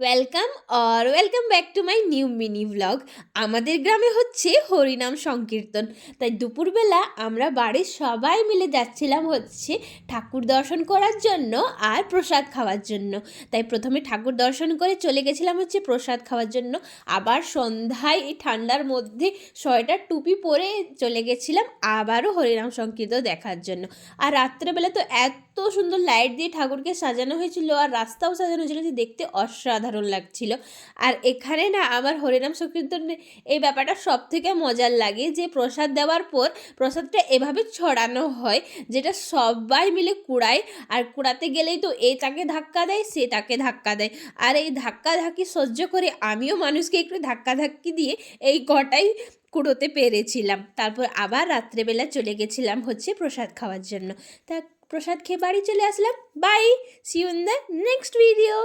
Welcome back to my new mini vlog. আমাদের গ্রামে হচ্ছে হরিনাম সংকীর্তন, তাই দুপুরবেলা আমরা বাড়ির সবাই মিলে যাচ্ছিলাম হচ্ছে ঠাকুর দর্শন করার জন্য আর প্রসাদ খাওয়ার জন্য। তাই প্রথমে ঠাকুর দর্শন করে চলে গেছিলাম হচ্ছে প্রসাদ খাওয়ার জন্য, আবার সন্ধ্যায় এই ঠান্ডার মধ্যে সোয়েটার টুপি পরে চলে গেছিলাম আবারও হরিনাম সংকীর্তন দেখার জন্য। আর রাত্রেবেলা তো এত সুন্দর লাইট দিয়ে ঠাকুরকে সাজানো হয়েছিল আর রাস্তাও সাজানো হয়েছিল যে দেখতে অসাধারণ লাগছিল। আর এখানে না আমার হরিনাম সংকীর্তনে এই ব্যাপারটা সব থেকে মজার লাগে যে প্রসাদ দেওয়ার পর প্রসাদটা এভাবে ছড়ানো হয়, যেটা সবাই মিলে কুড়ায়, আর কুড়াতে গেলেই তো এ তাকে ধাক্কা দেয়, সে তাকে ধাক্কা দেয়, আর এই ধাক্কাধাক্কি সহ্য করে আমিও মানুষকে একটু ধাক্কাধাক্কি দিয়ে এই কটাই কুড়োতে পেরেছিলাম। তারপর আবার রাত্রেবেলা চলে গেছিলাম হচ্ছে প্রসাদ খাওয়ার জন্য। তা প্রসাদ খেয়ে বাড়ি চলে আসলাম। Bye, see you in the next video.